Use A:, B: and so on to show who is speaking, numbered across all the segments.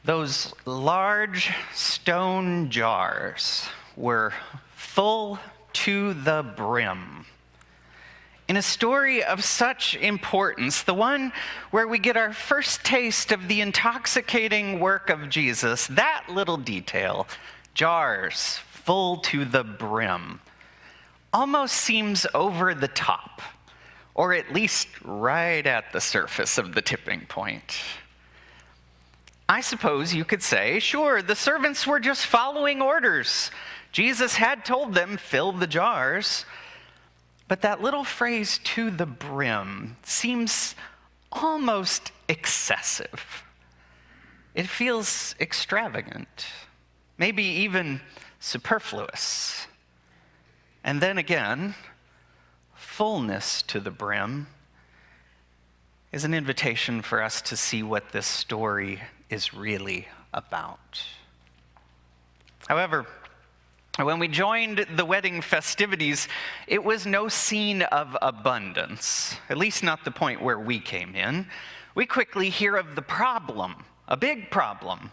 A: Those large stone jars were full to the brim. In a story of such importance, the one where we get our first taste of the intoxicating work of Jesus, that little detail, jars full to the brim, almost seems over the top, or at least right at the surface of the tipping point. I suppose you could say, sure, the servants were just following orders. Jesus had told them, fill the jars. But that little phrase, to the brim, seems almost excessive. It feels extravagant, maybe even superfluous. And then again, fullness to the brim is an invitation for us to see what this story is really about. However, when we joined the wedding festivities, it was no scene of abundance, at least not the point where we came in. We quickly hear of the problem, a big problem.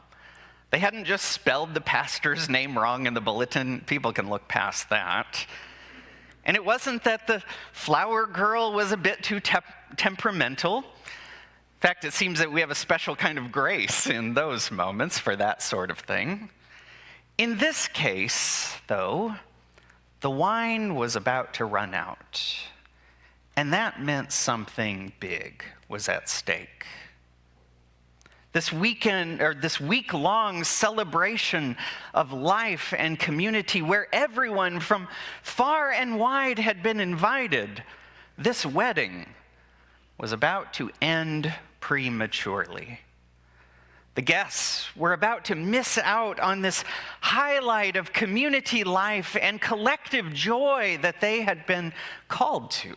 A: They hadn't just spelled the pastor's name wrong in the bulletin. People can look past that. And it wasn't that the flower girl was a bit too temperamental. In fact, it seems that we have a special kind of grace in those moments for that sort of thing. In this case, though, the wine was about to run out, and that meant something big was at stake. This week-long celebration of life and community where everyone from far and wide had been invited, this wedding was about to end prematurely. The guests were about to miss out on this highlight of community life and collective joy that they had been called to.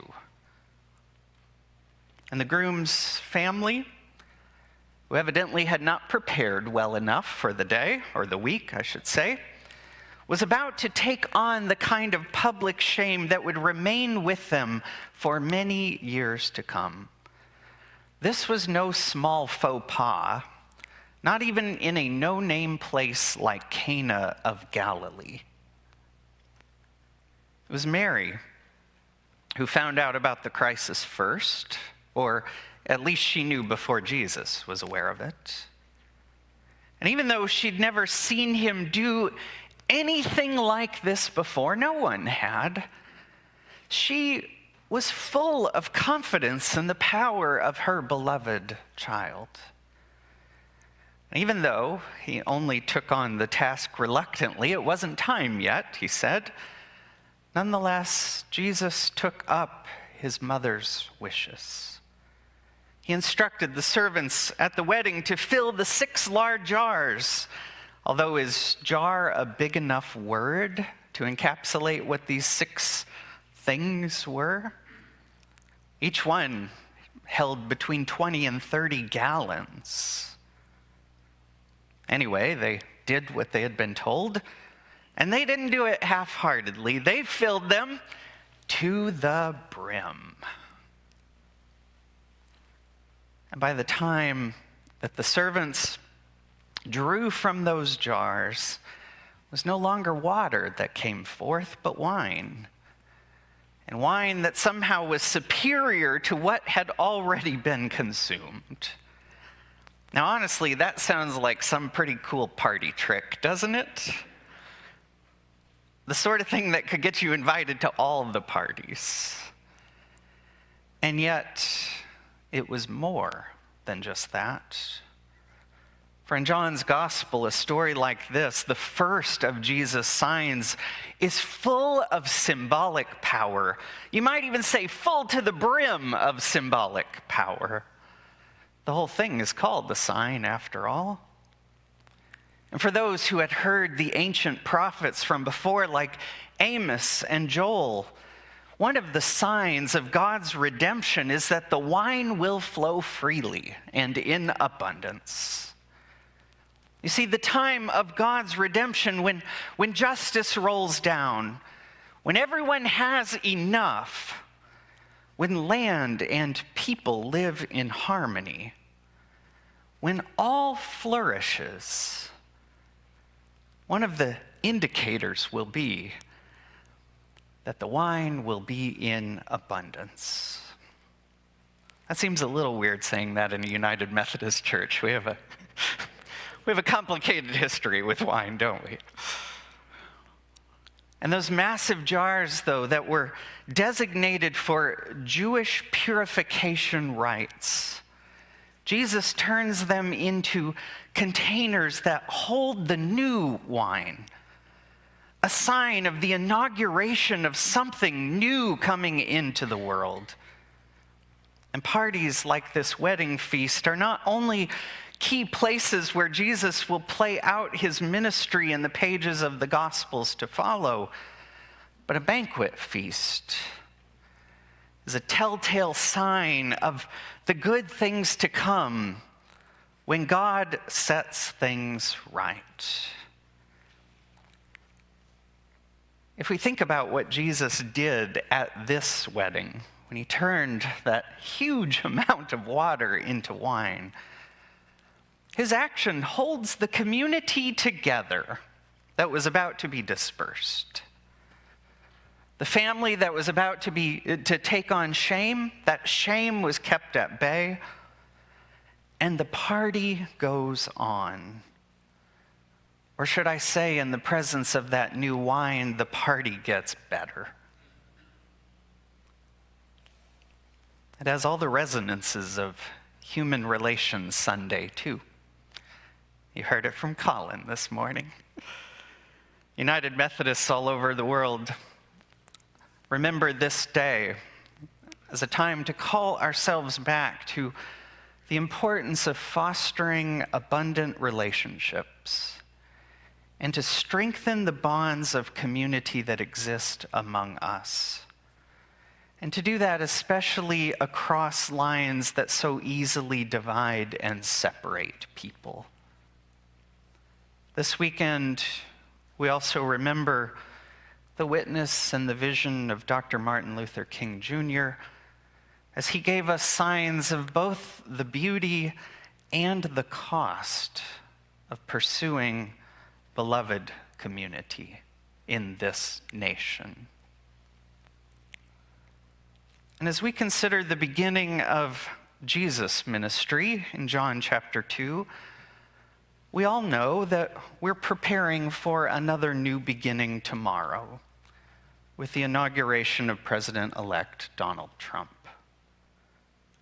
A: And the groom's family, who evidently had not prepared well enough for the day, or the week, I should say, was about to take on the kind of public shame that would remain with them for many years to come. This was no small faux pas, not even in a no-name place like Cana of Galilee. It was Mary who found out about the crisis first, or at least she knew before Jesus was aware of it. And even though she'd never seen him do anything like this before, no one had, she was full of confidence in the power of her beloved child. Even though he only took on the task reluctantly, it wasn't time yet, he said. Nonetheless, Jesus took up his mother's wishes. He instructed the servants at the wedding to fill the 6 large jars. Although is jar a big enough word to encapsulate what these 6 things were? Each one held between 20 and 30 gallons. Anyway, they did what they had been told, and they didn't do it half-heartedly. They filled them to the brim. And by the time that the servants drew from those jars, it was no longer water that came forth, but wine. And wine that somehow was superior to what had already been consumed. Now, honestly, that sounds like some pretty cool party trick, doesn't it? The sort of thing that could get you invited to all of the parties. And yet, it was more than just that. For in John's gospel, a story like this, the first of Jesus' signs, is full of symbolic power. You might even say full to the brim of symbolic power. The whole thing is called the sign, after all. And for those who had heard the ancient prophets from before, like Amos and Joel, one of the signs of God's redemption is that the wine will flow freely and in abundance. You see, the time of God's redemption, when justice rolls down, when everyone has enough, when land and people live in harmony, When all flourishes, one of the indicators will be that the wine will be in abundance. That seems a little weird saying that in a United Methodist Church. We have a complicated history with wine, don't we? And those massive jars, though, that were designated for Jewish purification rites, Jesus turns them into containers that hold the new wine, a sign of the inauguration of something new coming into the world. And parties like this wedding feast are not only key places where Jesus will play out his ministry in the pages of the Gospels to follow, but a banquet feast is a telltale sign of the good things to come when God sets things right. If we think about what Jesus did at this wedding, when he turned that huge amount of water into wine, his action holds the community together that was about to be dispersed. The family that was about to take on shame, that shame was kept at bay, and the party goes on. Or should I say, in the presence of that new wine, the party gets better. It has all the resonances of Human Relations Sunday, too. You heard it from Colin this morning. United Methodists all over the world remember this day as a time to call ourselves back to the importance of fostering abundant relationships and to strengthen the bonds of community that exist among us. And to do that especially across lines that so easily divide and separate people. This weekend, we also remember the witness and the vision of Dr. Martin Luther King Jr. as he gave us signs of both the beauty and the cost of pursuing beloved community in this nation. And as we consider the beginning of Jesus' ministry in John chapter 2, we all know that we're preparing for another new beginning tomorrow with the inauguration of President-elect Donald Trump.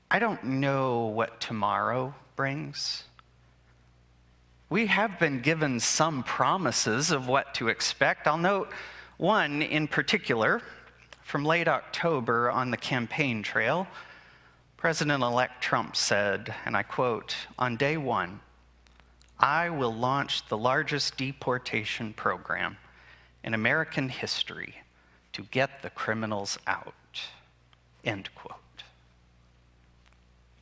A: I don't know what tomorrow brings. We have been given some promises of what to expect. I'll note one in particular. From late October on the campaign trail, President-elect Trump said, and I quote, "On day one, I will launch the largest deportation program in American history to get the criminals out," end quote.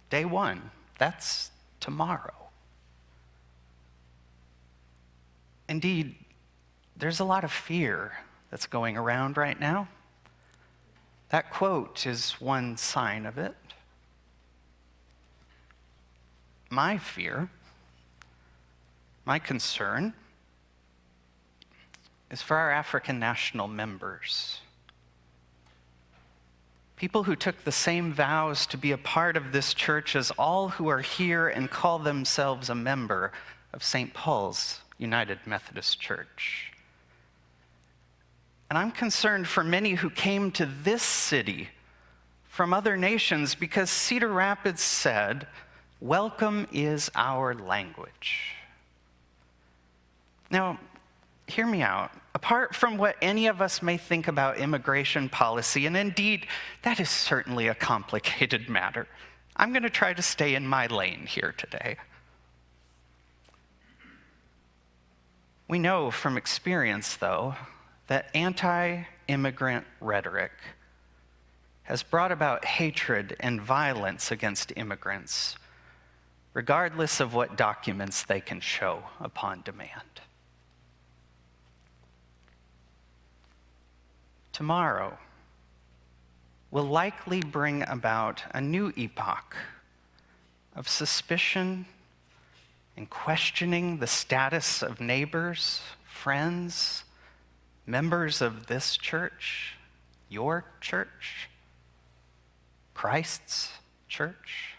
A: Day one, that's tomorrow. Indeed, there's a lot of fear that's going around right now. That quote is one sign of it. My fear, my concern, is for our African national members. People who took the same vows to be a part of this church as all who are here and call themselves a member of St. Paul's United Methodist Church. And I'm concerned for many who came to this city from other nations because Cedar Rapids said, "Welcome is our language." Now, hear me out. Apart from what any of us may think about immigration policy, and indeed, that is certainly a complicated matter, I'm going to try to stay in my lane here today. We know from experience, though, that anti-immigrant rhetoric has brought about hatred and violence against immigrants, regardless of what documents they can show upon demand. Tomorrow will likely bring about a new epoch of suspicion in questioning the status of neighbors, friends, members of this church, your church, Christ's church?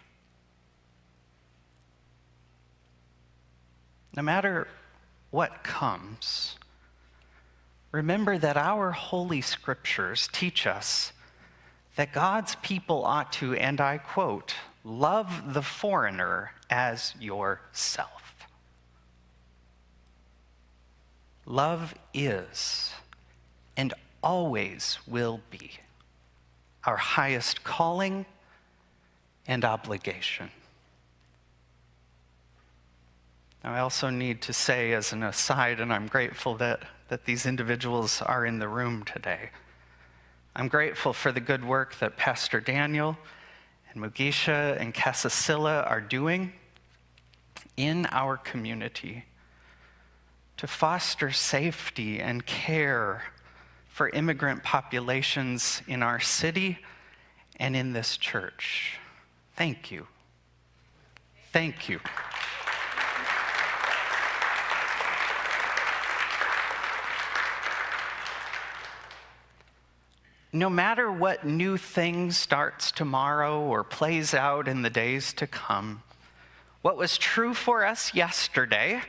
A: No matter what comes, remember that our holy scriptures teach us that God's people ought to, and I quote, love the foreigner as yourself. Love is and always will be our highest calling and obligation. Now, I also need to say as an aside, and I'm grateful that these individuals are in the room today. I'm grateful for the good work that Pastor Daniel and Mugisha and Cassasilla are doing in our community to foster safety and care for immigrant populations in our city and in this church. Thank you. Thank you. No matter what new thing starts tomorrow or plays out in the days to come, what was true for us yesterday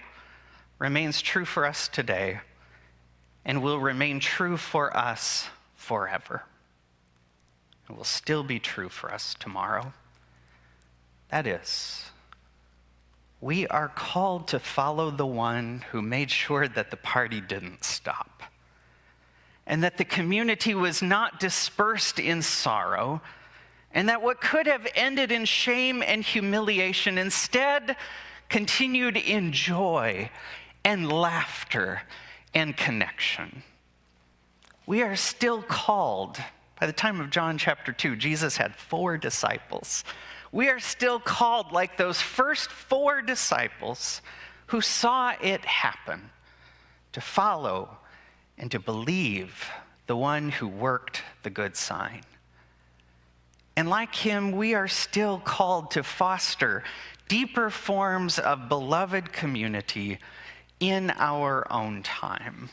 A: remains true for us today and will remain true for us forever. It will still be true for us tomorrow. That is, we are called to follow the one who made sure that the party didn't stop, and that the community was not dispersed in sorrow, and that what could have ended in shame and humiliation instead continued in joy and laughter and connection. We are still called. By the time of John chapter 2, Jesus had 4 disciples. We are still called like those first 4 disciples who saw it happen, to follow and to believe the one who worked the good sign. And like him, we are still called to foster deeper forms of beloved community in our own time.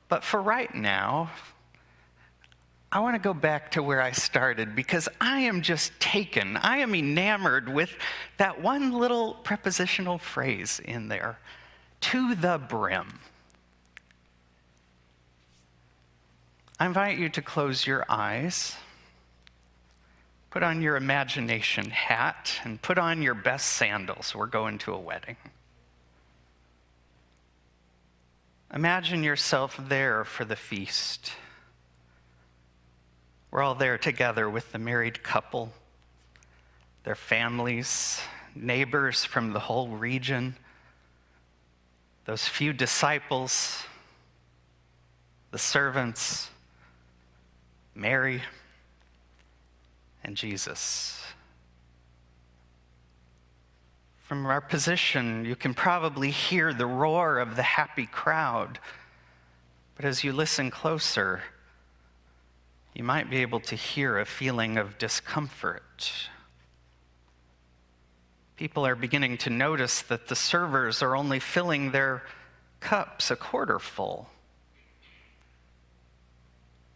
A: But for right now, I want to go back to where I started, because I am just taken, I am enamored with that one little prepositional phrase in there, to the brim. I invite you to close your eyes, put on your imagination hat, and put on your best sandals. We're going to a wedding. Imagine yourself there for the feast. We're all there together with the married couple, their families, neighbors from the whole region, those few disciples, the servants, Mary, and Jesus. From our position, you can probably hear the roar of the happy crowd, but as you listen closer, you might be able to hear a feeling of discomfort. People are beginning to notice that the servers are only filling their cups a quarter full.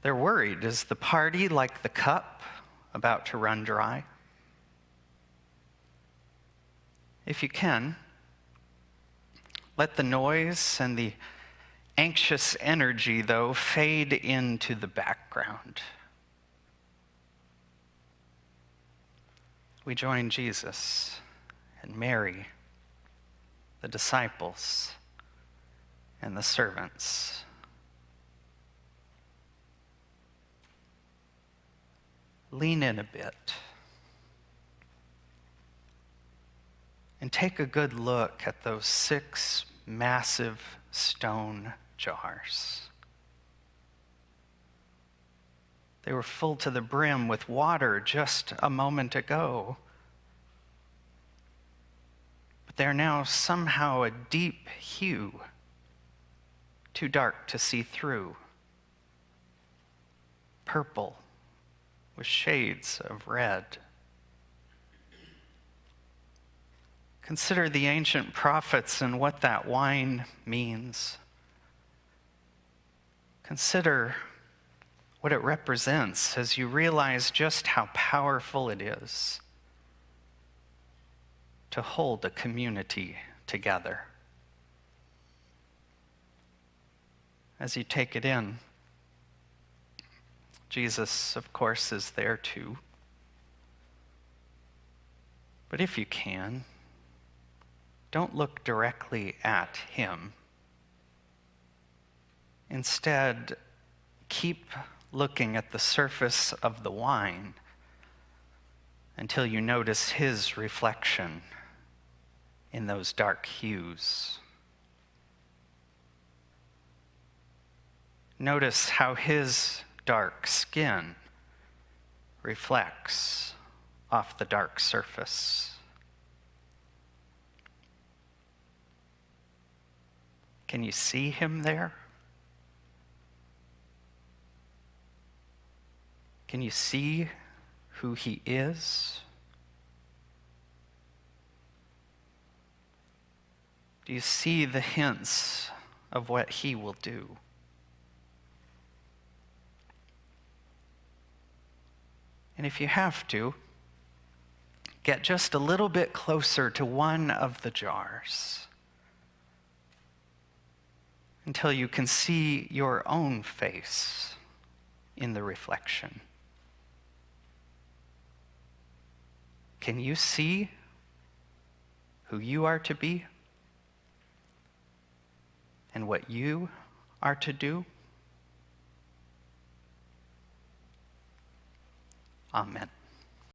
A: They're worried. Is the party, like the cup, about to run dry? If you can, let the noise and the anxious energy, though, fade into the background. We join Jesus and Mary, the disciples, and the servants. Lean in a bit and take a good look at those 6 massive stone jars. They were full to the brim with water just a moment ago, but they're now somehow a deep hue, too dark to see through, purple with shades of red. Consider the ancient prophets and what that wine means. Consider what it represents as you realize just how powerful it is to hold a community together. As you take it in, Jesus, of course, is there too. But if you can, don't look directly at him. Instead, keep looking at the surface of the wine until you notice his reflection in those dark hues. Notice how his dark skin reflects off the dark surface. Can you see him there? Can you see who he is? Do you see the hints of what he will do? And if you have to, get just a little bit closer to one of the jars until you can see your own face in the reflection. Can you see who you are to be and what you are to do? Amen.